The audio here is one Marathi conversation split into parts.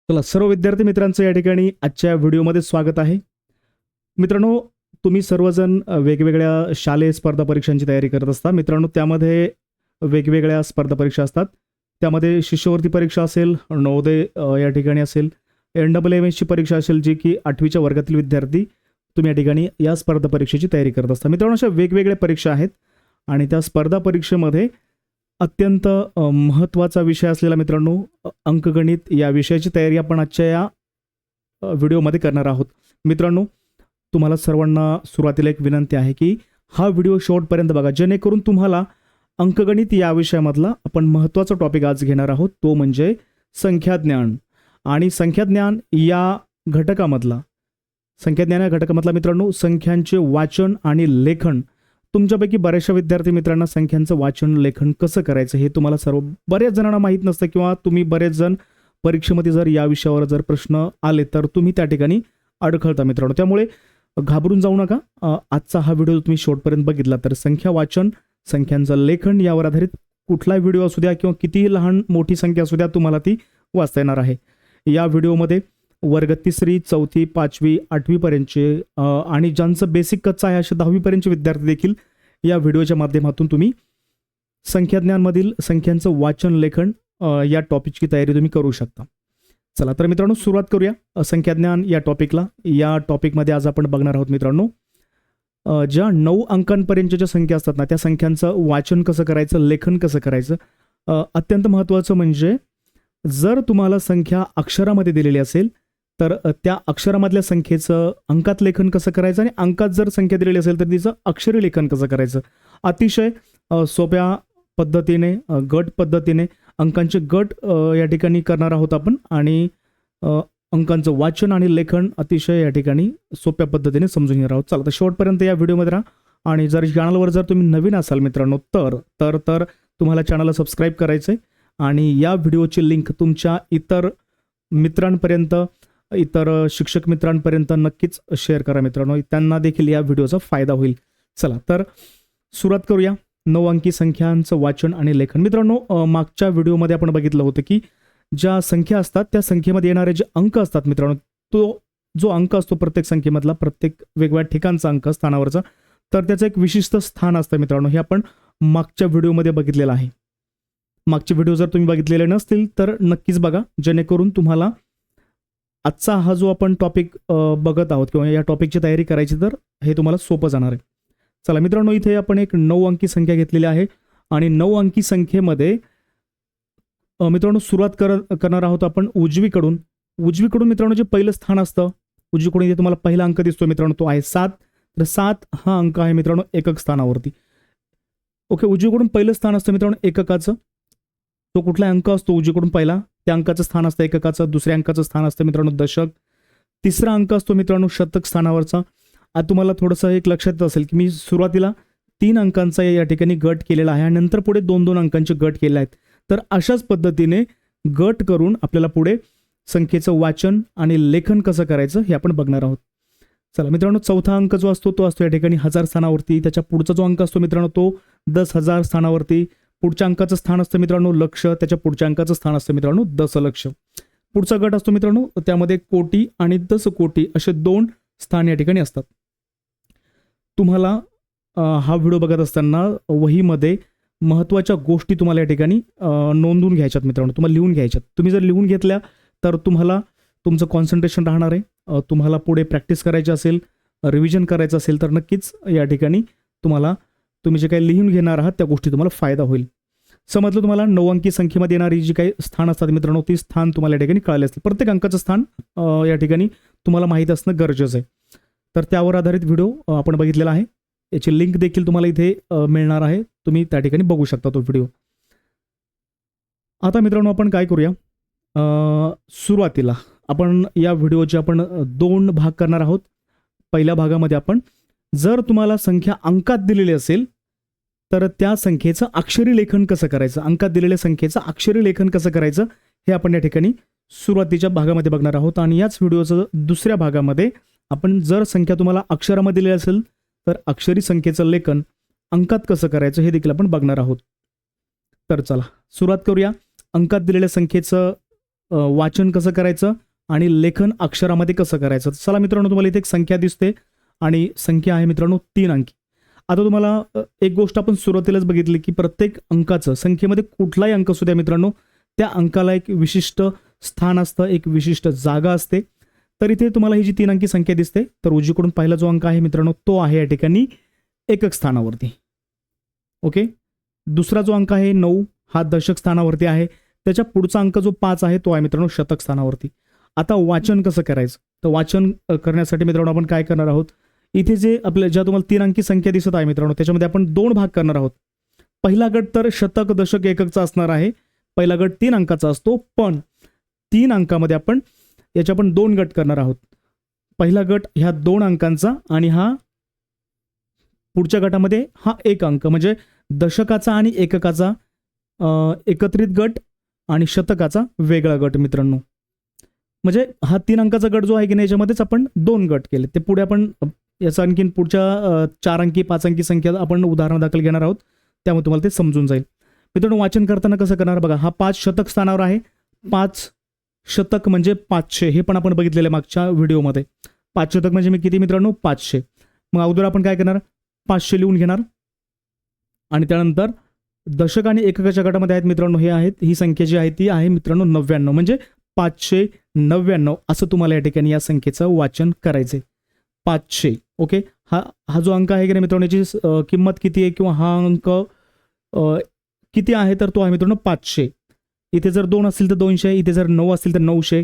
चला सर्व विद्यार्थी मित्रांचं या ठिकाणी आजच्या व्हिडिओमध्ये स्वागत आहे. मित्रांनो, तुम्ही सर्वजण वेगवेगळ्या शालेय स्पर्धा परीक्षांची तयारी करत असता. मित्रांनो, त्यामध्ये वेगवेगळ्या स्पर्धा परीक्षा असतात. त्यामध्ये शिष्यवृत्ती परीक्षा असेल, नवोदय या ठिकाणी असेल, NAAMS ची परीक्षा असेल, जी की 8वीच्या वर्गातील विद्यार्थी तुम्ही या ठिकाणी या स्पर्धा परीक्षेची तयारी करत असता. मित्रांनो, अशा वेगवेगळ्या परीक्षा आहेत आणि त्या स्पर्धा परीक्षेमध्ये अत्यंत महत्त्वाचा विषय असलेला मित्रांनो अंकगणित या विषयाची तयारी आपण आजच्या या व्हिडिओमध्ये करणार आहोत. मित्रांनो, तुम्हाला सर्वांना सुरुवातीला एक विनंती आहे की हा व्हिडिओ शेवटपर्यंत बघा, जेणेकरून तुम्हाला अंकगणित या विषयामधला आपण महत्त्वाचा टॉपिक आज घेणार आहोत, तो म्हणजे संख्याज्ञान. आणि संख्याज्ञान या घटकामधला मित्रांनो संख्यांचे वाचन आणि लेखन. तुमच्यापैकी बऱ्याचशा विद्यार्थी मित्रांना संख्यांचं वाचन लेखन कसं करायचं हे तुम्हाला बऱ्याच जणांना माहीत नसतं, किंवा तुम्ही बरेच जण परीक्षेमध्ये जर या विषयावर जर प्रश्न आले तर तुम्ही त्या ठिकाणी अडखळता मित्रांनो. त्यामुळे घाबरून जाऊ नका. आजचा हा व्हिडिओ तुम्ही शेवटपर्यंत बघितला तर संख्या वाचन, संख्यांचं लेखन यावर आधारित कुठलाही व्हिडिओ असू द्या किंवा कितीही लहान मोठी संख्या असू द्या, तुम्हाला ती वाचता येणार आहे. या व्हिडिओमध्ये वर्ग 3री, 4थी, 5वी, 8वी पर्यंतचे आणि ज्यांचं बेसिक कच्चा आहे असे 10वी पर्यंतचे विद्यार्थी देखील या व्हिडिओच्या माध्यमातून तुम्ही संख्याज्ञानमधील संख्यांचं वाचन लेखन या टॉपिकची तयारी तुम्ही करू शकता. चला तर मित्रांनो, सुरुवात करूया संख्याज्ञान या टॉपिकला. या टॉपिकमध्ये आज आपण बघणार आहोत मित्रांनो ज्या 9 अंकांपर्यंतच्या ज्या संख्या असतात ना, त्या संख्यांचं वाचन कसं करायचं, लेखन कसं करायचं. अत्यंत महत्त्वाचं म्हणजे जर तुम्हाला संख्या अक्षरामध्ये दिलेली असेल तर त्या अक्षरामधल्या संख्येचं अंकात लेखन कसं करायचं, आणि अंकात जर संख्या दिलेली असेल तर तिचं अक्षरी लेखन कसं करायचं. अतिशय सोप्या पद्धतीने गट पद्धतीने अंकांचे गट या ठिकाणी करणार आहोत आपण, आणि अंकांचं वाचन आणि लेखन अतिशय या ठिकाणी सोप्या पद्धतीने समजून घेणार आहोत. चला तर शेवटपर्यंत या व्हिडिओमध्ये राहा. आणि जर चॅनलवर जर तुम्ही नवीन असाल मित्रांनो तर तुम्हाला चॅनलला सबस्क्राईब करायचं आहे, आणि या व्हिडिओची लिंक तुमच्या इतर मित्रांपर्यंत, इतर शिक्षक मित्रांपर्यंत नक्कीच शेअर करा मित्रांनो, त्यांना देखील या व्हिडिओचा फायदा होईल. चला तर सुरुवात करूया 9 अंकी संख्यांचं वाचन आणि लेखन. मित्रांनो, मागच्या व्हिडिओमध्ये आपण बघितलं होतं की ज्या संख्या असतात त्या संख्येमध्ये येणारे जे अंक असतात मित्रांनो, तो जो अंक असतो प्रत्येक संख्येमधला, प्रत्येक वेगवेगळ्या ठिकाणचा अंक स्थानावरचा, तर त्याचं एक विशिष्ट स्थान असतं मित्रांनो. हे आपण मागच्या व्हिडिओमध्ये बघितलेलं आहे. मागचे व्हिडिओ जर तुम्ही बघितलेले नसतील तर नक्कीच बघा, जेणेकरून तुम्हाला आजचा हा जो आपण टॉपिक बघत आहोत किंवा या टॉपिकची तयारी करायची तर हे तुम्हाला सोपं जाणार आहे. चला मित्रांनो, इथे आपण एक 9 अंकी संख्या घेतलेली आहे, आणि 9 अंकी संख्येमध्ये मित्रांनो सुरुवात करणार आहोत आपण उजवीकडून. मित्रांनो जे पहिलं स्थान असतं उजवीकडून, इथे तुम्हाला पहिला अंक दिसतो मित्रांनो, तो आहे 7. तर 7 हा अंक आहे मित्रांनो एकक स्थानावरती. ओके, उजवीकडून पहिलं स्थान असतं मित्रांनो एककाचं. तो कुठला अंक असतो उजवीकडून पहिला, त्या अंकाचं स्थान असतं एककाचं. दुसऱ्या अंकाचं स्थान असतं मित्रांनो दशक. तिसरा अंक असतो मित्रांनो शतक स्थानावरचा. आता तुम्हाला थोडंसं एक लक्षात येत असेल की मी सुरुवातीला 3 अंकांचा या ठिकाणी गट केलेला आहे, आणि नंतर पुढे 2-2 अंकांचे गट केले आहेत. तर अशाच पद्धतीने गट करून आपल्याला पुढे संख्येचं वाचन आणि लेखन कसं करायचं हे आपण बघणार आहोत. चला मित्रांनो, चौथा अंक जो असतो तो असतो या ठिकाणी 1000 स्थानावरती. त्याच्या पुढचा जो अंक असतो मित्रांनो तो 10,000 स्थानावरती. पुढच्या अंकाचं स्थान असतं मित्रांनो लक्ष. त्याच्या पुढच्या अंकाचं स्थान असतं मित्रांनो दशलक्ष. पुढचा गट असतो मित्रांनो त्यामध्ये कोटी आणि दशकोटी असे 2 स्थान या ठिकाणी असतात. तुम्हाला हा व्हिडिओ बघत असताना वहीमध्ये महत्त्वाच्या गोष्टी तुम्हाला या ठिकाणी नोंदवून घ्यायच्यात मित्रांनो, तुम्हाला लिहून घ्यायच्यात. तुम्ही जर लिहून घेतल्या तर तुम्हाला तुमचं कॉन्सन्ट्रेशन राहणार आहे. तुम्हाला पुढे प्रॅक्टिस करायची असेल, रिव्हिजन करायचं असेल तर नक्कीच या ठिकाणी तुम्ही जे काही लिहून घेणार आहात त्या गोष्टी तुम्हाला फायदा होईल. समजलं तुम्हाला. 9 अंकी संख्येमध्ये येणारी जी काही स्थान असतात मित्रांनो, ती स्थान तुम्हाला या ठिकाणी कळाले असतील. प्रत्येक अंकाचं स्थान या ठिकाणी तुम्हाला माहीत असणं गरजेचं आहे. तर त्यावर आधारित व्हिडिओ आपण बघितलेला आहे. याची लिंक देखील तुम्हाला इथे मिळणार आहे, तुम्ही त्या ठिकाणी बघू शकता तो व्हिडिओ. आता मित्रांनो आपण काय करूया, सुरुवातीला आपण या व्हिडिओचे आपण 2 भाग करणार आहोत. पहिल्या भागामध्ये आपण जर तुम्हाला संख्या अंकात दिलेली असेल तर त्या संख्येचं अक्षरी लेखन कसं करायचं, अंकात दिलेल्या संख्येचं अक्षरी लेखन कसं करायचं हे आपण या ठिकाणी सुरुवातीच्या भागामध्ये बघणार आहोत. आणि याच व्हिडिओचं दुसऱ्या भागामध्ये आपण जर संख्या तुम्हाला अक्षरामध्ये दिलेली असेल तर अक्षरी संख्येचं लेखन अंकात कसं करायचं हे देखील आपण बघणार आहोत. तर चला सुरुवात करूया. अंकात दिलेल्या संख्येचं वाचन कसं करायचं आणि लेखन अक्षरामध्ये कसं करायचं. चला मित्रांनो, तुम्हाला इथे एक संख्या दिसते आणि संख्या आहे मित्रांनो 3 अंकी. आता तुम्हाला एक गोष्ट आपण सुरुवातीलाच बघितली की प्रत्येक अंकाचं संख्येमध्ये कुठलाही अंक असू द्या मित्रांनो, त्या अंकाला एक विशिष्ट स्थान असतं, एक विशिष्ट जागा असते. तर इथे तुम्हाला ही जी 3 अंकी संख्या दिसते, तर उजवीकडून पहिला जो अंक आहे मित्रांनो तो आहे या ठिकाणी एकक स्थानावरती. ओके, दुसरा जो अंक आहे 9 हा दशक स्थानावरती आहे. त्याच्या पुढचा अंक जो 5 आहे तो आहे मित्रांनो शतक स्थानावरती. आता वाचन कसं करायचं, तर वाचन करण्यासाठी मित्रांनो आपण काय करणार आहोत, इथे जे आपल्या ज्या तुम्हाला 3 अंकी संख्या दिसत आहे मित्रांनो, त्याच्यामध्ये आपण 2 भाग करणार आहोत. पहिला गट तर शतक दशक एककचा असणार आहे. पहिला गट 3 अंकाचा असतो, पण 3 अंकामध्ये आपण याचे आपण 2 गट करणार आहोत. पहिला गट ह्या 2 अंकांचा आणि हा पुढच्या गटामध्ये हा 1 अंक, म्हणजे दशकाचा आणि एककाचा एकत्रित गट आणि शतकाचा वेगळा गट मित्रांनो. म्हणजे हा 3 अंकाचा गट जो आहे की नाही याच्यामध्येच आपण 2 गट केले. ते पुढे आपण याचा आणखीन पुढच्या 4 अंकी 5 अंकी संख्या आपण उदाहरण दाखल घेणार आहोत, त्यामुळे तुम्हाला ते समजून जाईल. मित्रांनो, वाचन करताना कसं करणार बघा, हा 5 शतक स्थानावर आहे. 5 शतक म्हणजे 500, हे पण आपण बघितलेलं मागच्या व्हिडिओमध्ये. 5 शतक म्हणजे मी किती मित्रांनो 500. मग अगोदर आपण काय करणार, 500 लिहून घेणार आणि त्यानंतर दशक आणि एककाच्या गटामध्ये आहेत मित्रांनो, हे आहेत, ही संख्या जी आहे ती आहे मित्रांनो 99, म्हणजे 599 असं तुम्हाला या ठिकाणी या संख्येचं वाचन करायचंय. 500. ओके, हा जो अंक आहे की नाही मित्रांनो, याची किंमत किती आहे किंवा हा अंक किती आहे, तर तो आहे मित्रांनो 500. इथे जर 2 असतील तर 200, इथे जर 9 असतील तर 900,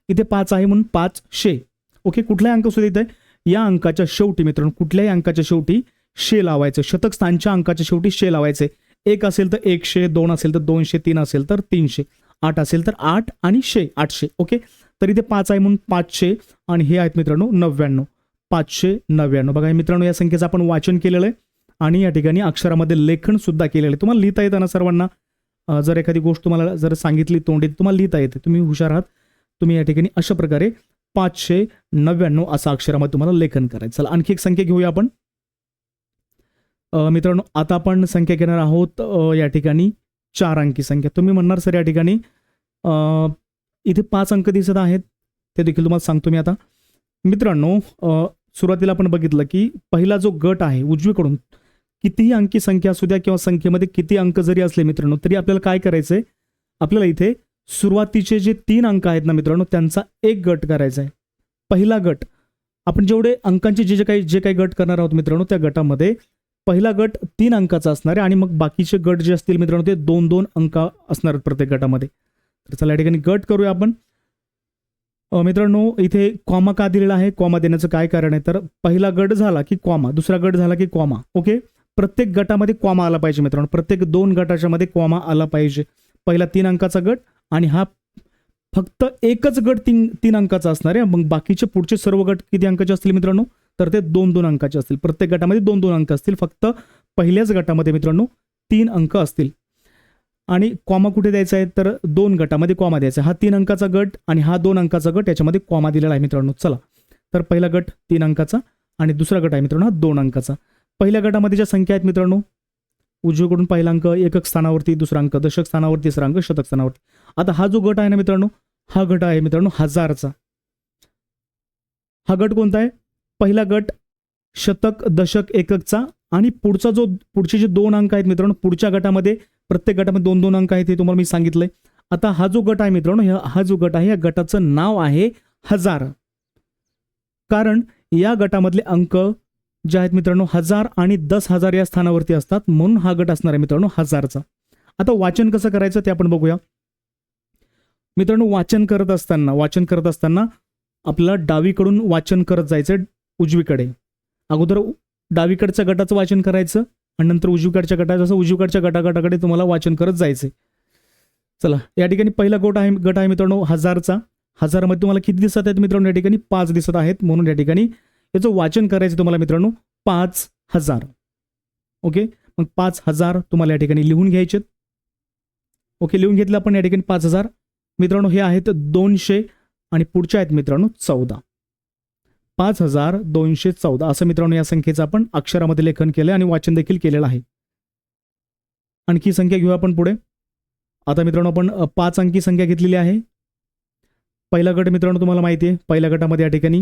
इथे 5 आहे म्हणून 500. ओके, कुठलाही अंक सुद्धा इथे या अंकाच्या शेवटी मित्रांनो, कुठल्याही अंकाच्या शेवटी शे लावायचं. शतक स्थानच्या अंकाच्या शेवटी शे लावायचे. 1 असेल तर 100, 2 असेल तर 200, 3 असेल तर 300, 8 असेल तर 8 आणि 800. ओके, तर इथे 5 आहे म्हणून 500 आणि हे आहेत मित्रांनो 99. 599. बघा मित्रांनो, या संख्येचं आपण वाचन केलेलं आहे आणि या ठिकाणी अक्षरामध्ये लेखन सुद्धा केलेलं आहे. तुम्हाला लिहिता येतं ना सर्वांना, जर एखादी गोष्ट तुम्हाला जर सांगितली तोंडी तुम्हाला लिहिता येते, तुम्ही हुशार आहात. तुम्ही या ठिकाणी अशा प्रकारे 599 असा अक्षरामध्ये तुम्हाला लेखन करायचं. चला आणखी एक संख्या घेऊया आपण मित्रांनो. आता आपण संख्या घेणार आहोत या ठिकाणी 4 अंकी संख्या. तुम्ही म्हणणार सर या ठिकाणी इथे 5 अंक दिसत आहेत, ते देखील तुम्हाला सांगतो मी. आता मित्रांनो, सुरुवातीला आपण बघितलं की पहिला जो गट आहे उजवीकडून, कितीही अंकी संख्या असू द्या किंवा संख्येमध्ये किती अंक जरी असले मित्रांनो, तरी आपल्याला काय करायचंय, आपल्याला इथे सुरुवातीचे जे 3 अंक आहेत ना मित्रांनो, त्यांचा एक गट करायचा आहे. पहिला गट आपण जेवढे अंकांचे जे काही गट करणार आहोत मित्रांनो, त्या गटामध्ये पहिला गट 3 अंकाचा असणार आहे आणि मग बाकीचे गट जे असतील मित्रांनो ते 2-2 अंक असणार आहेत प्रत्येक गटामध्ये. तर चला या ठिकाणी गट करूया आपण. मित्रांनो, इथे कॉमा का दिलेला आहे, कॉमा देण्याचं काय कारण आहे, तर पहिला गट झाला की कॉमा, दुसरा गट झाला की कॉमा. ओके, प्रत्येक गटामध्ये कॉमा आला पाहिजे मित्रांनो, प्रत्येक 2 गटाच्या मध्ये कॉमा आला पाहिजे. पहिला 3 अंकाचा गट आणि हा फक्त एकच गट 3 अंकाचा असणार आहे. मग बाकीचे पुढचे सर्व गट किती अंकाचे असतील मित्रांनो, तर ते 2-2 अंकाचे असतील. प्रत्येक गटामध्ये 2-2 अंक असतील. फक्त पहिल्याच गटामध्ये मित्रांनो 3 अंक असतील. आणि कॉमा कुठे द्यायचा आहे, तर 2 गटामध्ये कॉमा द्यायचा. हा 3 अंकाचा गट आणि हा 2 अंकाचा गट, याच्यामध्ये कॉमा दिलेला आहे मित्रांनो. चला, तर पहिला गट 3 अंकाचा आणि दुसरा गट आहे मित्रांनो हा 2 अंकाचा. पहिल्या गटामध्ये ज्या संख्या आहेत मित्रांनो, उजवीकडून पहिला अंक एकक स्थानावरती, दुसरा अंक दशक स्थानावरती, तिसरा अंक शतक स्थानावरती. आता हा जो गट आहे ना मित्रांनो, हा गट आहे मित्रांनो 1000चा. हा गट कोणता आहे, पहिला गट शतक दशक एककचा आणि पुढचे जे 2 अंक आहेत मित्रांनो, पुढच्या गटामध्ये प्रत्येक गटामध्ये 2-2 अंक आहेत, हे तुम्हाला मी सांगितलंय. आता हा जो गट आहे मित्रांनो, हा जो गट आहे या गटाचं नाव आहे 1000, कारण या गटामधले अंक जे आहेत मित्रांनो 1000 आणि 10,000 या स्थानावरती असतात, म्हणून हा गट असणार आहे मित्रांनो 1000चा. आता वाचन कसं करायचं ते आपण बघूया मित्रांनो. वाचन करत असताना आपल्याला डावीकडून वाचन करत जायचं उजवीकडे. अगोदर डावीकडच्या गटाचं वाचन करायचं आणि नंतर उजवीकडच्या गटाचं, जसं उजवीकडच्या गटाकडे तुम्हाला वाचन करत जायचं. चला, या ठिकाणी पहिला गट आहे मित्रांनो 1000चा. 1000 मध्ये तुम्हाला किती दिसत आहेत मित्रांनो, या ठिकाणी 5 दिसत आहेत, म्हणून या ठिकाणी याचं वाचन करायचं तुम्हाला मित्रांनो 5000. ओके, मग 5000 तुम्हाला या ठिकाणी लिहून घ्यायचे. ओके, लिहून घेतलं आपण या ठिकाणी 5000 मित्रांनो. हे आहेत 200 आणि पुढचे आहेत मित्रांनो 14. 5214 असं मित्रांनो या संख्येचं आपण अक्षरामध्ये लेखन केलं आणि वाचन देखील केलेलं आहे. आणखी संख्या घेऊ आपण पुढे. आता मित्रांनो आपण 5 अंकी संख्या घेतलेली आहे. पहिला गट मित्रांनो तुम्हाला माहिती आहे, पहिल्या गटामध्ये या ठिकाणी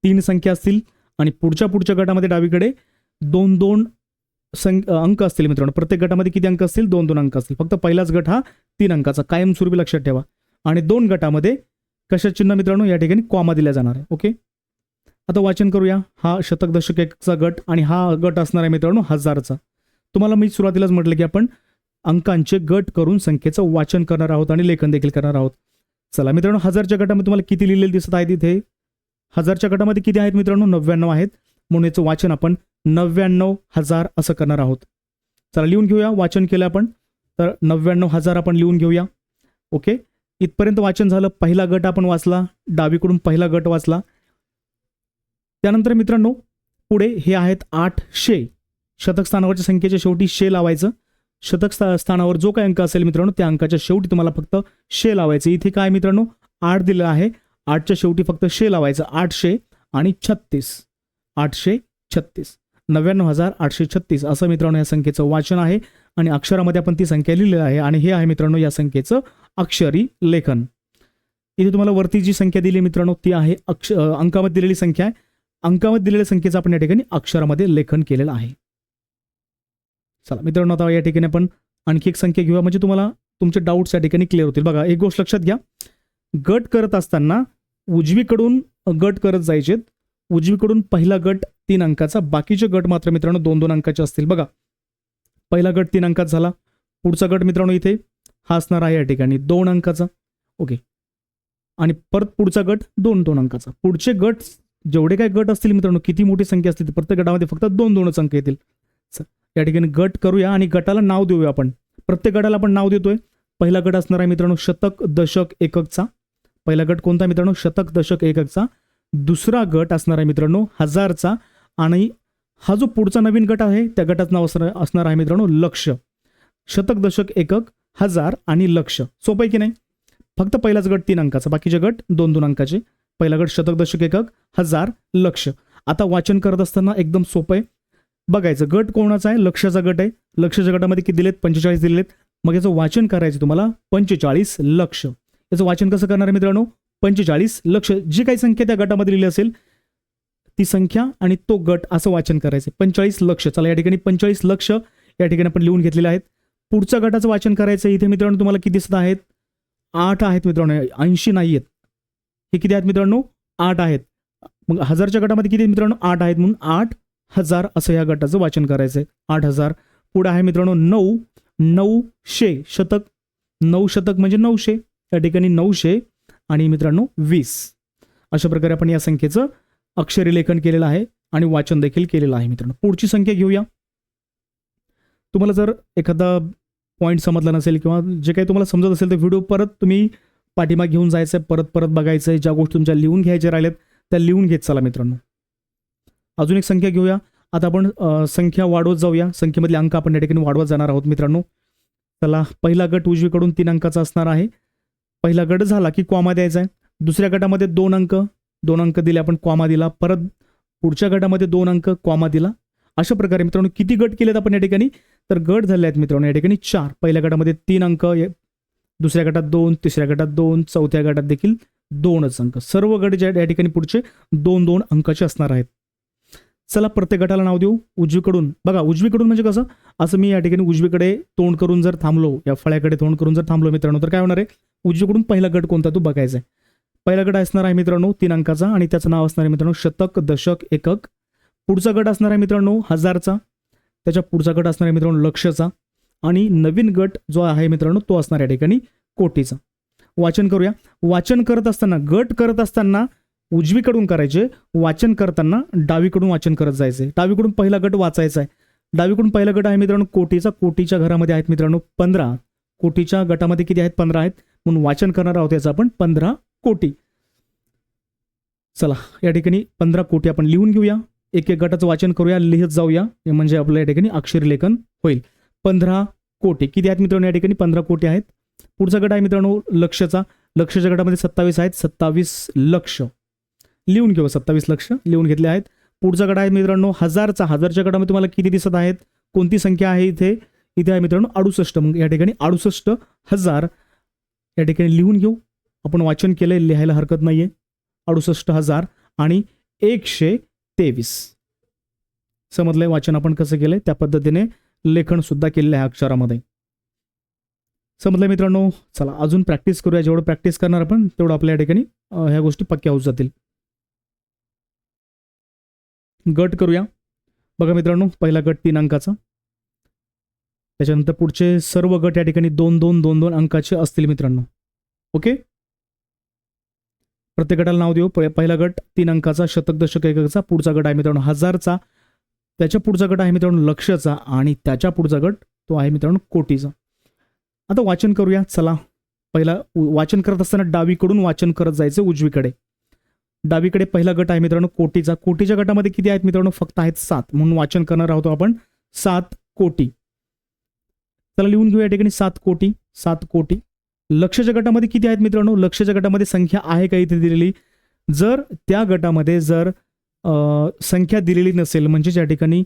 3 संख्या असतील आणि पुढच्या गटामध्ये डावीकडे 2-2 अंक असतील मित्रांनो. प्रत्येक गटामध्ये किती अंक असतील? 2-2 अंक असतील. फक्त पहिलाच गट हा 3 अंकाचा कायमस्वरूपी लक्षात ठेवा. आणि 2 गटामध्ये कशा चिन्ह मित्रांनो या ठिकाणी कॉमा दिला जाणार आहे. ओके, आता वाचन करूया. हा शतक दशक एकचा गट आणि हा गट असणार आहे मित्रांनो 1000चा. तुम्हाला मी सुरुवातीलाच म्हटलं की आपण अंकांचे गट करून संख्येचं वाचन करणार आहोत आणि लेखन देखील करणार आहोत. चला मित्रांनो, 1000च्या गटामध्ये तुम्हाला किती लिहिलेले दिसत आहेत इथे? 1000च्या गटामध्ये किती आहेत मित्रांनो? 99 आहेत. म्हणून याचं वाचन आपण 99,000 असं करणार आहोत. चला लिहून घेऊया. वाचन केलं आपण तर 99,000 आपण लिहून घेऊया. ओके, इथपर्यंत वाचन झालं. पहिला गट आपण वाचला, डावीकडून पहिला गट वाचला. त्यानंतर मित्रांनो पुढे हे आहेत 800. शतक स्थानावरच्या संख्येच्या शेवटी शे लावायचं. शतक स्थानावर जो काही अंक असेल मित्रांनो त्या अंकाच्या शेवटी तुम्हाला फक्त शे लावायचं. इथे काय मित्रांनो 8 दिलं आहे, 8च्या शेवटी फक्त शे लावायचं. 800 आणि 36, 836, 99,836 असं मित्रांनो या संख्येचं वाचन आहे आणि अक्षरामध्ये आपण ती संख्या लिहिलेली आहे. आणि हे आहे मित्रांनो या संख्येचं अक्षरी लेखन. इथे तुम्हाला वरती जी संख्या दिली मित्रांनो ती आहे अंकामध्ये दिलेली संख्या आहे. अंकामध्ये दिलेल्या संख्येचं आपण या ठिकाणी अक्षरामध्ये लेखन केलेलं आहे. चला मित्रांनो, आता या ठिकाणी आपण आणखी एक संख्या घेऊया म्हणजे तुम्हाला तुमचे डाऊट्स या ठिकाणी क्लिअर होतील. बघा, एक गोष्ट लक्षात घ्या, गट करत असताना उजवीकडून गट करत जायचे. उजवीकडून पहिला गट 3 अंकाचा, बाकीचे गट मात्र मित्रांनो 2-2 अंकाचे असतील. बघा, पहिला गट 3 अंकाचा झाला. पुढचा गट मित्रांनो इथे हा असणार आहे या ठिकाणी 2 अंकाचा. ओके, आणि परत पुढचा गट 2-2 अंकाचा. पुढचे गट जेवढे काही गट असतील मित्रांनो, किती मोठी संख्या असतील प्रत्येक गटामध्ये फक्त 2-2च अंक येतील. या ठिकाणी गट करूया आणि गटाला नाव देऊया आपण. प्रत्येक गटाला आपण नाव देतोय. पहिला गट असणार आहे मित्रांनो शतक दशक एककचा. पहिला गट कोणता मित्रांनो? शतक दशक एककचा. दुसरा गट असणार आहे मित्रांनो 1000चा. आणि हा जो पुढचा नवीन गट आहे त्या गटाचं नाव असणार आहे मित्रांनो लक्ष. शतक दशक एकक 1000 आणि लक्ष. सोपं आहे की नाही? फक्त पहिलाच गट 3 अंकाचा, बाकीचे गट 2-2 अंकाचे. पहिला गट शतक दशक एकक 1000 लक्ष. आता वाचन करत असताना एकदम सोपं आहे. बघायचं गट कोणाचा आहे? लक्षाचा गट आहे. लक्षाच्या गटामध्ये किती दिलेत? 45 दिलेत. मग याचं वाचन करायचं तुम्हाला 45 लक्ष. याचं वाचन कसं करणार आहे मित्रांनो? 45 लक्ष. जी काही संख्या त्या गटामध्ये लिहिली असेल ती संख्या आणि तो गट असं वाचन करायचं. 45 लक्ष. चला या ठिकाणी 45 लक्ष या ठिकाणी आपण लिहून घेतलेले आहेत. पुढच्या गटाचं वाचन करायचं. इथे मित्रांनो तुम्हाला किती दिसत आहेत? 8 आहेत मित्रांनो, 80 नाही आहेत. हे किती आहेत मित्रांनो? 8 आहेत. मग 1000च्या गटामध्ये किती मित्रांनो? 8 आहेत. म्हणून 8,000 असं या गटाचं वाचन करायचं आहे. 8,000. पुढे आहे मित्रांनो 900. शतक 9 शतक म्हणजे 900. या ठिकाणी 900 आणि मित्रांनो 20. अशा प्रकारे आपण या संख्येचं अक्षरी लेखन केलेलं आहे आणि वाचन देखील केलेलं आहे मित्रांनो. पुढची संख्या घेऊया. तुम्हाला जर एखादा पॉईंट समजला नसेल किंवा जे काही तुम्हाला समजत असेल तर व्हिडिओ परत तुम्ही पाठीमागे घेऊन जायचं आहे, परत बघायचं आहे. ज्या गोष्टी तुमच्या लिहून घ्यायच्या राहिल्यात त्या लिहून घेत चला मित्रांनो. अजून एक संख्या घेऊया. आता आपण संख्या वाढवत जाऊया. संख्येमधले अंक आपण या ठिकाणी वाढवत जाणार आहोत मित्रांनो. चला, पहिला गट उजवीकडून 3 अंकाचा असणार आहे. पहिला गट झाला की कॉमा द्यायचा आहे. दुसऱ्या गटामध्ये 2 अंक दिले, आपण कॉमा दिला. परत पुढच्या गटामध्ये 2 अंक, कॉमा दिला. अशा प्रकारे मित्रांनो किती गट केलेत आपण या ठिकाणी? तर गट झाले आहेत मित्रांनो या ठिकाणी 4. पहिल्या गटामध्ये 3 अंक, दुसऱ्या गटात 2, तिसऱ्या गटात 2, चौथ्या गटात देखील 2च अंक. सर्व गट ज्या या ठिकाणी पुढचे 2-2 अंकाचे असणार आहेत. चला प्रत्येक गटाला नाव देऊ. उजवीकडून बघा, उजवीकडून म्हणजे कसं? असं मी या ठिकाणी उजवीकडे तोंड करून जर थांबलो, या फळ्याकडे तोंड करून जर थांबलो मित्रांनो तर काय होणार आहे? उजवीकडून पहिला गट कोणता तो बघायचा आहे. पहिला गट असणार आहे मित्रांनो 3 अंकाचा आणि त्याचं नाव असणार आहे मित्रांनो शतक दशक एकक. पुढचा गट असणार आहे मित्रांनो 1000चा. त्याच्या पुढचा गट असणार आहे मित्रांनो लक्षचा. आणि नवीन गट जो आहे मित्रांनो तो असणार या ठिकाणी कोटीचा. वाचन करूया. वाचन करत असताना, गट करत असताना उजवीकडून करायचे. वाचन करताना डावीकडून वाचन करत जायचे. डावीकडून पहिला गट वाचायचा आहे. डावीकडून पहिला गट आहे मित्रांनो कोटीचा. कोटीच्या घरामध्ये आहेत मित्रांनो 15. कोटीच्या गटामध्ये किती आहेत? 15 आहेत. म्हणून वाचन करणार आहोत याचं आपण 15 कोटी. चला या ठिकाणी 15 कोटी आपण लिहून घेऊया. एक एक गटाचं वाचन करूया, लिहित जाऊया. म्हणजे आपल्या या ठिकाणी अक्षरी लेखन होईल. 15 कोटी. किती आहेत मित्रांनो? या ठिकाणी 15 कोटी आहेत. पुढचा गट आहे मित्रांनो लक्षचा. लक्षच्या गटामध्ये 27 आहेत. 27 लक्ष लिहून घेऊ. 27 लक्ष लिहून घेतले आहेत. पुढचा गट आहे मित्रांनो 1000चा. 1000च्या गटामध्ये तुम्हाला किती दिसत आहेत? कोणती संख्या आहे इथे? इथे आहे मित्रांनो 68. मग या ठिकाणी 68,000 या ठिकाणी लिहून घेऊ. आपण वाचन केलंय, लिहायला हरकत नाहीये. 68,000 आणि 123. समजलंय वाचन आपण कसं केलंय, त्या पद्धतीने लेखन सुद्धा केलेलं आहे अक्षरामध्ये. समजलंय मित्रांनो. चला अजून प्रॅक्टिस करूया. जेवढं प्रॅक्टिस करणार आपण तेवढं आपल्या या ठिकाणी ह्या गोष्टी पक्क्या होत जातील. गट करूया. बघा मित्रांनो, पहिला गट 3 अंकाचा, त्याच्यानंतर पुढचे सर्व गट या ठिकाणी 2-2 अंकाचे असतील मित्रांनो. ओके, प्रत्येक गटाला नाव देऊ. पहिला गट 3 अंकाचा, शतक दशक एककचा. पुढचा गट आहे मित्रांनो 1000चा. त्याच्या पुढचा गट आहे मित्रांनो लक्षचा. आणि त्याच्या पुढचा गट तो आहे मित्रांनो कोटीचा. आता वाचन करूया. चला, पहिला वाचन करत असताना डावीकडून वाचन करत जायचं उजवीकडे. डावीकडे पहिला गट आहे मित्रांनो कोटीचा. कोटीच्या गटामध्ये किती आहेत मित्रांनो, फक्त आहेत 7, म्हणून वाचन करणार आहोत आपण 7 कोटी. चला लिहून घेऊया या ठिकाणी 7 कोटी. 7 कोटी. लक्षच्या गटामध्ये किती आहेत मित्रांनो, लक्षच्या गटामध्ये संख्या आहे का इथे दिलेली. जर त्या गटामध्ये जर संख्या दिलेली नसेल, म्हणजे या ठिकाणी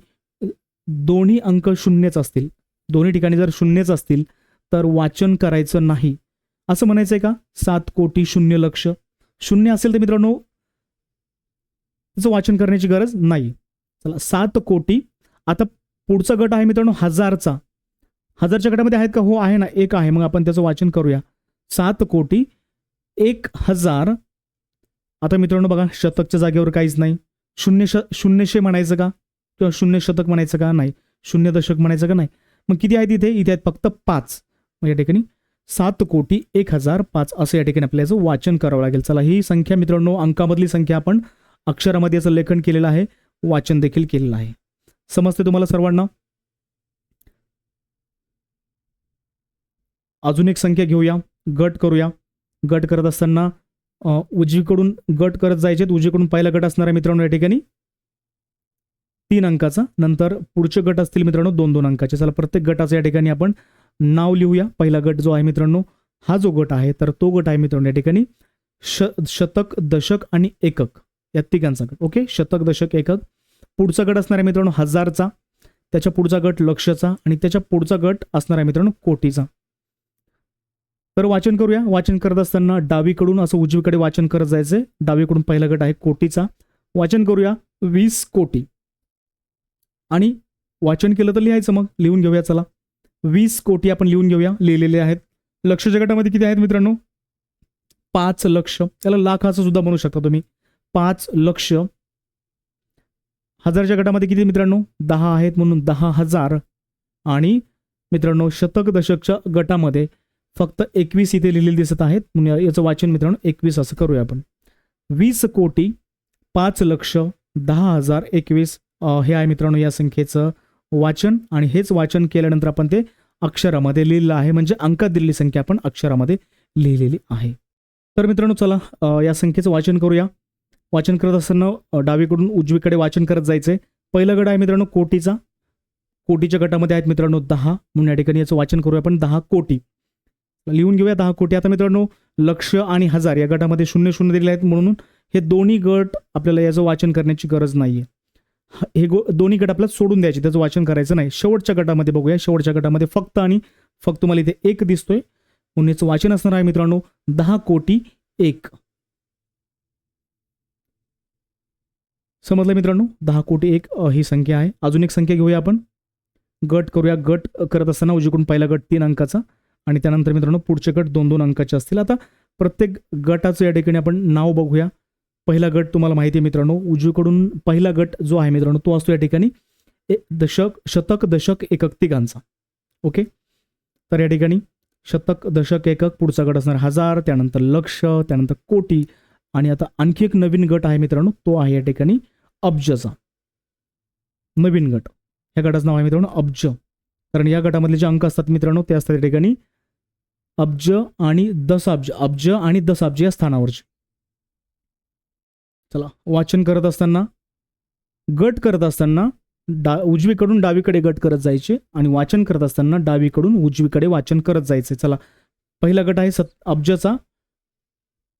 दोन्ही अंक शून्यच असतील, दोन्ही ठिकाणी जर शून्यच असतील तर वाचन करायचं नाही, असं म्हणायचंय का. 7 कोटी 0 लक्ष. शून्य असेल तर मित्रांनो त्याचं वाचन करण्याची गरज नाही. चला 7 कोटी. आता पुढचा गट आहे मित्रांनो 1000चा. 1000च्या गटामध्ये आहेत का, हो आहे ना, एक आहे, मग आपण त्याचं वाचन करूया. 7 कोटी 1000. आता मित्रांनो बघा, शतकच्या जागेवर काहीच नाही. शून्यशे म्हणायचं का, किंवा 0 शतक म्हणायचं का, नाही. 0 दशक म्हणायचं का, नाही. मग किती आहेत इथे, इथे आहेत फक्त 5. मग या ठिकाणी 7 कोटी 1005 असं या ठिकाणी आपल्याला याचं वाचन करावं लागेल. चला, ही संख्या मित्रांनो अंकामधली संख्या आपण अक्षरामध्ये याचं लेखन केलेलं आहे, वाचन देखील केलेलं आहे. समजते तुम्हाला सर्वांना. अजून एक संख्या घेऊया, गट करूया. गट करत असताना उजवीकडून गट करत जायचे. उजवीकडून पहिला गट असणार आहे मित्रांनो या ठिकाणी 3 अंकाचा. नंतर पुढचे गट असतील मित्रांनो 2-2 अंकाचे. चला, प्रत्येक गटाचं या ठिकाणी आपण नाव लिहूया. पहिला गट जो आहे मित्रांनो, हा जो गट आहे तर तो गट आहे मित्रांनो या ठिकाणी शतक दशक आणि एकक या तिघांचा गट. ओके, शतक दशक एकक. पुढचा गट असणार आहे मित्रांनो 1000चा. त्याच्या पुढचा गट लक्षचा. आणि त्याच्या पुढचा गट असणार आहे मित्रांनो कोटीचा. तर वाचन करूया. वाचन करत असताना डावीकडून असं उजवीकडे वाचन करत जायचंय. डावीकडून पहिला गट आहे कोटीचा. वाचन करूया 20 कोटी. आणि वाचन केलं तर लिहायचं, मग लिहून घेऊया. चला, 20 कोटी आपण लिहून घेऊया. लिहिलेले आहेत. लक्षच्या गटामध्ये किती आहेत मित्रांनो, 5 लक्ष. त्याला लाखाचं सुद्धा बनवू शकता तुम्ही. 5 लक्ष. 1000च्या गटामध्ये किती मित्रांनो, 10 आहेत, म्हणून 10,000. आणि मित्रांनो शतक दशकच्या गटामध्ये फक्त 21 इथे लिहिलेले दिसत आहेत, म्हणून याचं वाचन मित्रांनो 21 असं करूया आपण. 20 कोटी 5 लक्ष 10,000 21 हे आहे मित्रांनो या संख्येचं वाचन. आणि हेच वाचन केल्यानंतर आपण ते अक्षरामध्ये लिहिलेलं आहे, म्हणजे अंकात दिलेली संख्या आपण अक्षरामध्ये लिहिलेली आहे. तर मित्रांनो चला या संख्येचं वाचन करूया. वाचन करत असताना डावीकडून उजवीकडे वाचन करत जायचंय. पहिला गट आहे मित्रांनो कोटीचा. कोटीच्या गटामध्ये आहेत मित्रांनो 10, म्हणून या ठिकाणी याचं वाचन करूया आपण 10 कोटी. लिहून घेऊया 10 कोटी. आता मित्रांनो लक्ष आणि 1000 या गटामध्ये 0-0 दिलेले आहेत, म्हणून हे दोन्ही गट आपल्याला याचं वाचन करण्याची गरज नाहीये. हे दोन्ही गट आपल्याला सोडून द्यायचे, त्याचं वाचन करायचं नाही. शेवटच्या गटामध्ये बघूया. शेवटच्या गटामध्ये फक्त आणि फक्त तुम्हाला इथे 1 दिसतोय, म्हणून याचं वाचन असणार आहे मित्रांनो 10 कोटी 1. समजलं मित्रांनो, 10 कोटी 1 ही संख्या आहे. अजून एक संख्या घेऊया आपण. गट करूया. गट करत असताना उजवीकडून पहिला गट 3 अंकाचा आणि त्यानंतर मित्रांनो पुढचे गट 2-2 अंकाचे असतील. आता प्रत्येक गटाचं या ठिकाणी आपण नाव बघूया. पहिला गट तुम्हाला माहिती आहे मित्रांनो, उजवीकडून पहिला गट जो आहे मित्रांनो तो असतो या ठिकाणी दशक शतक दशक एकक तिघांचा. ओके, तर या ठिकाणी शतक दशक एकक, पुढचा गट असणार 1000, त्यानंतर लक्ष, त्यानंतर कोटी. आणि आता आणखी एक नवीन गट आहे मित्रांनो, तो आहे या ठिकाणी अब्जचा नवीन गट. या गटाचं नाव आहे मित्रांनो अब्ज, कारण या गटामधले जे अंक असतात मित्रांनो ते असतात या ठिकाणी अब्ज आणि दशाब्ज. अब्ज आणि दशाब्ज या स्थानावरचे. चला, वाचन करत असताना गट करत असताना उजवीकडून डावीकडे गट करत जायचे आणि वाचन करत असताना डावीकडून उजवीकडे वाचन करत जायचे. चला, पहिला गट आहे अब्जचा.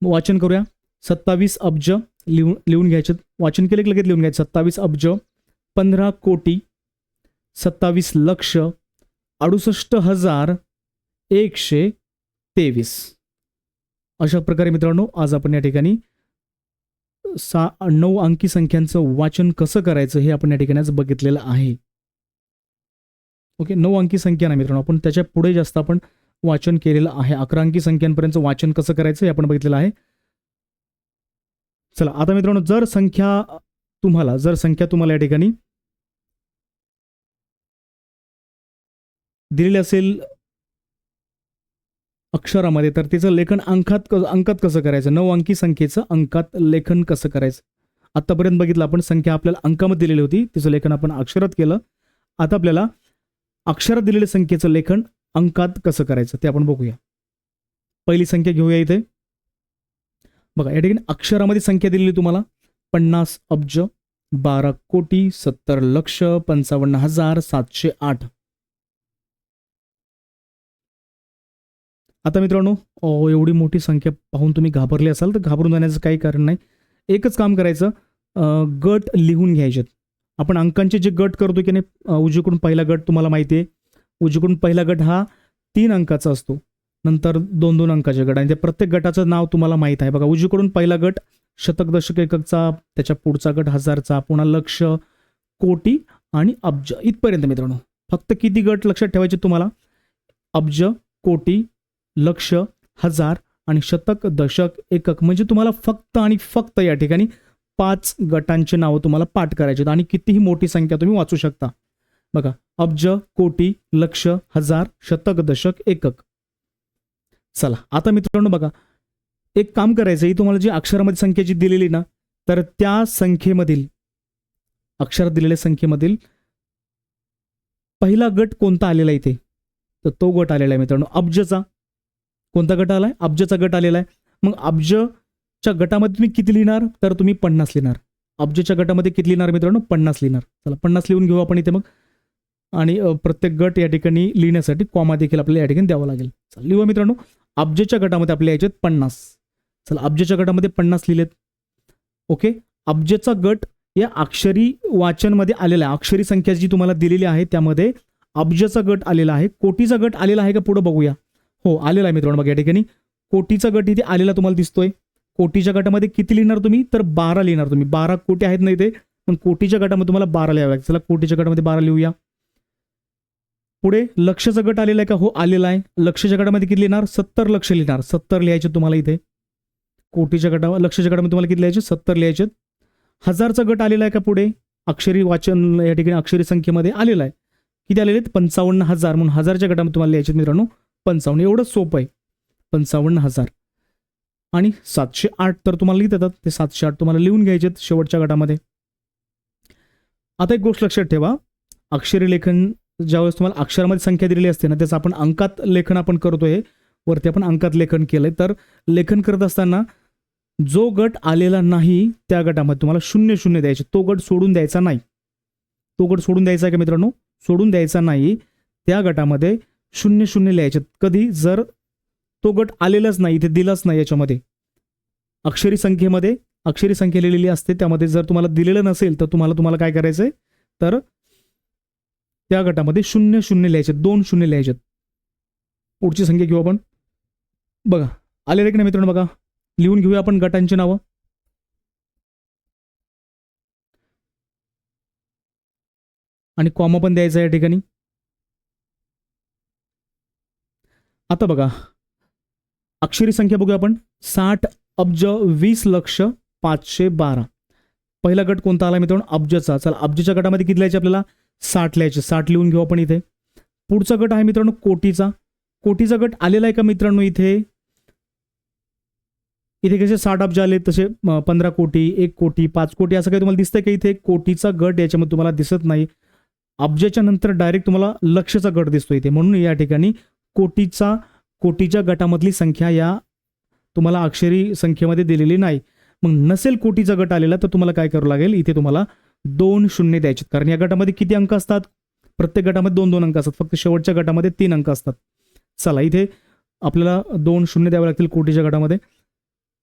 वाचन करूया. 27 अब्ज लिहून घ्यायचे. वाचन केले की लगेच लिहून घ्यायचे. 27 अब्ज 15 कोटी 27 लक्ष 68,123. अशा प्रकारे मित्रांनो आज आपण या ठिकाणी 9 अंकी संख्यांचं वाचन कसं करायचं हे आपण या ठिकाणी आज बघितलेलं आहे. ओके, 9 अंकी संख्या ना मित्रांनो, आपण त्याच्या पुढे जास्त आपण वाचन केलेलं आहे. 11 अंकी संख्यांपर्यंत वाचन कसं करायचं हे आपण बघितलेलं आहे. चला आता मित्रांनो, जर संख्या तुम्हाला या ठिकाणी दिलेली असेल अक्षरामध्ये, तर तिचं लेखन अंकात कसं करायचं, 9 अंकी संख्येचं अंकात लेखन कसं करायचं. आतापर्यंत बघितलं आपण, संख्या आपल्याला अंकामध्ये दिलेली होती, तिचं लेखन आपण अक्षरात केलं. आता आपल्याला अक्षरात दिलेल्या संख्येचं लेखन अंकात कसं करायचं ते आपण बघूया. पहिली संख्या घेऊया इथे. बघा या ठिकाणी अक्षरामध्ये संख्या दिलेली तुम्हाला 50 अब्ज 12 कोटी 70 लक्ष 55,708. आता मित्रांनो, एवढी मोठी संख्या पाहून तुम्ही घाबरले असाल तर घाबरून जाण्याचं काही कारण नाही. एकच काम करायचं, गट लिहून घ्यायचे. आपण अंकांचे जे गट करतो की नाही, उजवीकडून पहिला गट तुम्हाला माहिती आहे. उजवीकडून पहिला गट हा 3 अंकाचा असतो, नंतर 2-2 अंकाचे गट, आणि त्या प्रत्येक गटाचं नाव तुम्हाला माहीत आहे. बघा उजवीकडून पहिला गट शतक दशक एककचा, त्याच्या पुढचा गट हजारचा, पुन्हा लक्ष कोटी आणि अब्ज इथपर्यंत. मित्रांनो फक्त किती गट लक्षात ठेवायचे तुम्हाला, अब्ज कोटी लक्ष हजार आणि शतक दशक एकक, म्हणजे तुम्हाला फक्त आणि फक्त या ठिकाणी 5 गटांचे नावं तुम्हाला पाठ करायचे आणि कितीही मोठी संख्या तुम्ही वाचू शकता. बघा अब्ज कोटी लक्ष हजार शतक दशक एकक. चला आता मित्रांनो बघा, एक काम करायचं, ही तुम्हाला जी अक्षरामध्ये संख्या जी दिलेली ना, तर त्या संख्येमधील अक्षरात दिलेल्या संख्येमधील पहिला गट कोणता आलेला इथे, तर तो गट आलेला आहे मित्रांनो अब्जचा. कोणता गट आलाय, अब्जचा गट आलेला आहे. मग अब्जच्या गटामध्ये तुम्ही किती लिहिणार, तर तुम्ही 50 लिहिणार. अब्जच्या गटामध्ये किती लिहिणार मित्रांनो, 50 लिहिणार. चला 50 लिहून घेऊ आपण इथे मग, आणि प्रत्येक गट या ठिकाणी लिहिण्यासाठी कॉमा देखील आपल्याला या ठिकाणी द्यावा लागेल. चला लिहू मित्रांनो, अब्जच्या गटामध्ये आपल्या याच्यात 50. चला अब्जच्या गटामध्ये 50 लिहिलेत. ओके, अब्जचा गट या अक्षरी वाचनमध्ये आलेला आहे. अक्षरी संख्या जी तुम्हाला दिलेली आहे त्यामध्ये अब्जचा गट आलेला आहे. कोटीचा गट आलेला आहे का, पुढे बघूया. हो आलेला आहे मित्रांनो. बघा या ठिकाणी कोटीचा गट इथे आलेला तुम्हाला दिसतोय. कोटीच्या गटामध्ये किती लिहिणार तुम्ही, तर 12 लिहिणार तुम्ही. 12 कोटी आहेत ना इथे, पण कोटीच्या गटामध्ये तुम्हाला 12 लिहावं लागेल. चला कोटीच्या गटामध्ये 12 लिहूया. पुढे लक्षचा गट आलेला आहे का, हो आलेला आहे. लक्षच्या गटामध्ये किती लिहिणार, 70 लक्ष लिहिणार. 70 लिहायचे तुम्हाला इथे. कोटीच्या गटामध्ये लक्षच्या गटामध्ये तुम्हाला किती लिहायचे, 70 लिहायचे. हजारचा गट आलेला आहे का पुढे, अक्षरी वाचन या ठिकाणी अक्षरी संख्येमध्ये आलेला आहे. किती आलेले आहेत, 55,000. म्हणून हजारच्या गटामध्ये तुम्हाला लिहायचे मित्रांनो 55. एवढंच सोपं आहे, 55,000. आणि 708 तर तुम्हाला लिहित येतात, ते 708 तुम्हाला लिहून घ्यायचे शेवटच्या गटामध्ये. आता एक गोष्ट लक्षात ठेवा, अक्षरी लेखन ज्यावेळेस तुम्हाला अक्षरामध्ये संख्या दिलेली असते ना, त्याचं आपण अंकात लेखन आपण करतोय. वरती आपण अंकात लेखन केलंय. तर लेखन करत असताना जो गट आलेला नाही त्या गटामध्ये तुम्हाला 0-0 द्यायचे. तो गट सोडून द्यायचा नाही. तो गट सोडून द्यायचा आहे का मित्रांनो, सोडून द्यायचा नाही. त्या गटामध्ये 0-0 लिहायचे. कधी जर तो गट आलेलाच नाही, इथे दिलाच नाही, याच्यामध्ये अक्षरी संख्येमध्ये अक्षरी संख्या लिहिलेली असते, त्यामध्ये जर तुम्हाला दिलेलं नसेल तर तुम्हाला काय करायचंय, तर त्या गटामध्ये 0-0 लिहायचे, 2 0 लिहायचे. पुढची संख्या घेऊ आपण. बघा आलेले की नाही मित्रांनो, बघा लिहून घेऊया आपण गटांची नावं. आणि कॉमा पण द्यायचा या ठिकाणी. आता बघा अक्षरी संख्या बघूया आपण. 60 अब्ज 20 लक्ष 512. पहिला गट कोणता आला मित्रांनो, अब्जचा. चला अब्जच्या गटामध्ये किती लिहायचे आपल्याला, 60 लिहायचे. 60 लिहून घेऊ आपण इथे. पुढचा गट आहे मित्रांनो कोटीचा. कोटीचा गट आलेला आहे का मित्रांनो, इथे कसे 60 अब्ज आले तसे 15 कोटी 1 कोटी 5 कोटी असं काही तुम्हाला दिसतंय का, इथे कोटीचा गट याच्यामध्ये तुम्हाला दिसत नाही. अब्जाच्या नंतर डायरेक्ट तुम्हाला लक्षचा गट दिसतो इथे, म्हणून या ठिकाणी कोटीच्या गटामधली संख्या या तुम्हाला अक्षरी संख्येमध्ये दिलेली नाही. मग नसेल कोटीचा गट आलेला तर तुम्हाला काय करावं लागेल, इथे तुम्हाला 2 0 द्यायचे. कारण या गटामध्ये किती अंक असतात, प्रत्येक गटामध्ये 2-2 अंक असतात. फक्त शेवटच्या गटामध्ये 3 अंक असतात. चला इथे आपल्याला 2 0 द्यावे लागतील कोटीच्या गटामध्ये.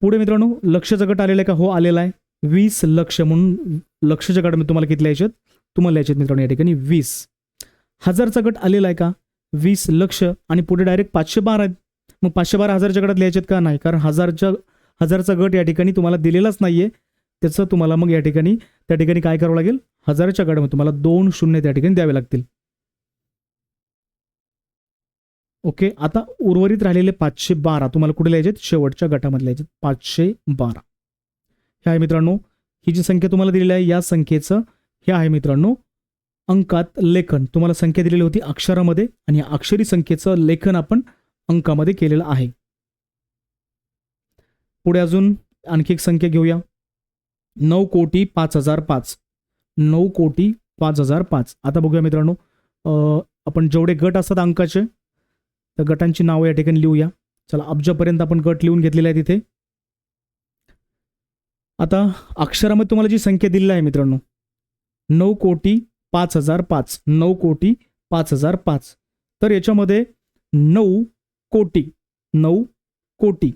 पुढे मित्रांनो लक्षचा गट आलेला आहे का, हो आलेला आहे. 20 लक्ष, म्हणून लक्षच्या गटामध्ये तुम्हाला किती लिहायचे, तुम्हाला लिहायचे मित्रांनो या ठिकाणी 20. हजारचा गट आलेला आहे का, 20 लक्ष, आणि पुढे डायरेक्ट 512 आहेत. मग 512 हजारच्या गटात लिहायचे का नाही, कारण हजारचा गट या ठिकाणी तुम्हाला दिलेलाच नाहीये. त्याचं तुम्हाला मग या ठिकाणी त्या ठिकाणी काय करावं लागेल, हजारच्या गटामध्ये तुम्हाला 2 शून्य त्या ठिकाणी द्यावे लागतील. ओके, आता उर्वरित राहिलेले 512 तुम्हाला कुठे लिहायचे, शेवटच्या गटामध्ये लिहायचे 512. हे आहे मित्रांनो, ही जी संख्या तुम्हाला दिलेली आहे या संख्येचं हे आहे मित्रांनो अंकात लेखन. तुम्हाला संख्या दिलेली होती अक्षरामध्ये आणि अक्षरी संख्येचं लेखन आपण अंकामध्ये केलेलं आहे. पुढे अजून आणखी एक संख्या घेऊया, 9,05,005. 9,05,005. आता बघूया मित्रांनो, आपण जेवढे गट असतात अंकाचे त्या गटांची नावं या ठिकाणी लिहूया. चला, अब्जापर्यंत आपण गट लिहून घेतलेले आहे तिथे. आता अक्षरामध्ये तुम्हाला जी संख्या दिलेली आहे मित्रांनो 9,05,005. 9,05,005. तर याच्यामध्ये 9 कोटी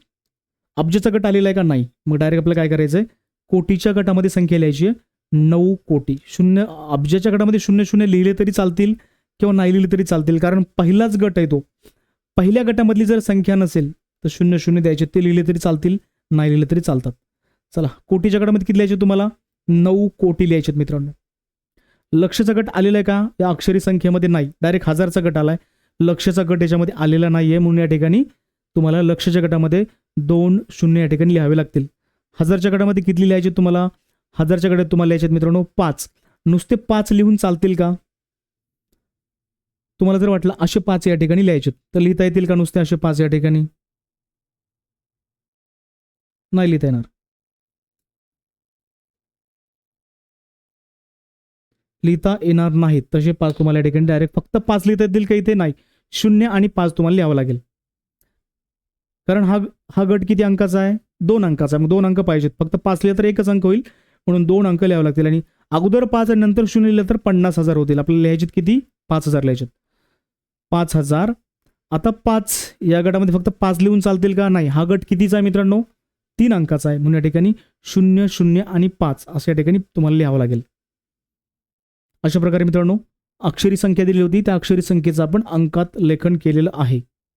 अब्जाचा गट आलेला आहे का नाही, मग डायरेक्ट आपल्याला काय करायचं आहे, कोटीच्या गटामध्ये संख्या लिहायची आहे 9 कोटी. शून्य अब्जाच्या गटामध्ये 00 लिहिले तरी चालतील किंवा नाही लिहिले तरी चालतील, कारण पहिलाच गट आहे तो. पहिल्या गटामधली जर संख्या नसेल तर 00 द्यायचे, ते लिहिले तरी चालतील, नाही लिहिले तरी चालतात. चला, कोटीच्या गटामध्ये किती लिहायचे तुम्हाला, 9 कोटी लिहायचे मित्रांनो. लक्षचा गट आलेला आहे का या अक्षरी संख्येमध्ये, नाही, डायरेक्ट हजारचा गट आलाय. लक्षचा गट याच्यामध्ये आलेला नाहीये, म्हणून या ठिकाणी तुम्हाला लक्षच्या गटामध्ये 2 शून्य या ठिकाणी लिहावे लागतील. हजारच्या गटामध्ये किती लिहायचे तुम्हाला, हजारच्या गटात तुम्हाला लिहायचे मित्रांनो 5. नुसते 5 लिहून चालतील का, तुम्हाला जर वाटलं असे 5 या ठिकाणी लिहायचे तर लिहिता येतील का नुसते असे 5 या ठिकाणी, नाही लिहिता येणार. लिहिता येणार नाहीत तसे 5 तुम्हाला या ठिकाणी डायरेक्ट फक्त 5 लिहिता येतील का, इथे नाही, 0 आणि 5 तुम्हाला लिहावं लागेल. कारण हा गट किती अंकाचा आहे, 2 अंकाचा आहे, मग 2 अंक पाहिजेत. फक्त 5 लिहिलं तर एकच अंक होईल, म्हणून 2 अंक लिहावे लागतील. आणि अगोदर 5 आणि नंतर 0 लिहिलं तर 50,000 होतील. आपल्याला लिहायचे किती, 5,000 लिहायचे, 5,000. आता 5 या गटामध्ये फक्त 5 लिहून चालतील का, नाही. हा गट कितीचा आहे मित्रांनो, 3 अंकाचा आहे, म्हणून या ठिकाणी 0 0 आणि 5 असं या ठिकाणी तुम्हाला लिहावं लागेल. अशा प्रकारे मित्रांनो अक्षरी संख्या दिली होती, त्या अक्षरी संख्येचं आपण अंकात लेखन केलेलं आहे.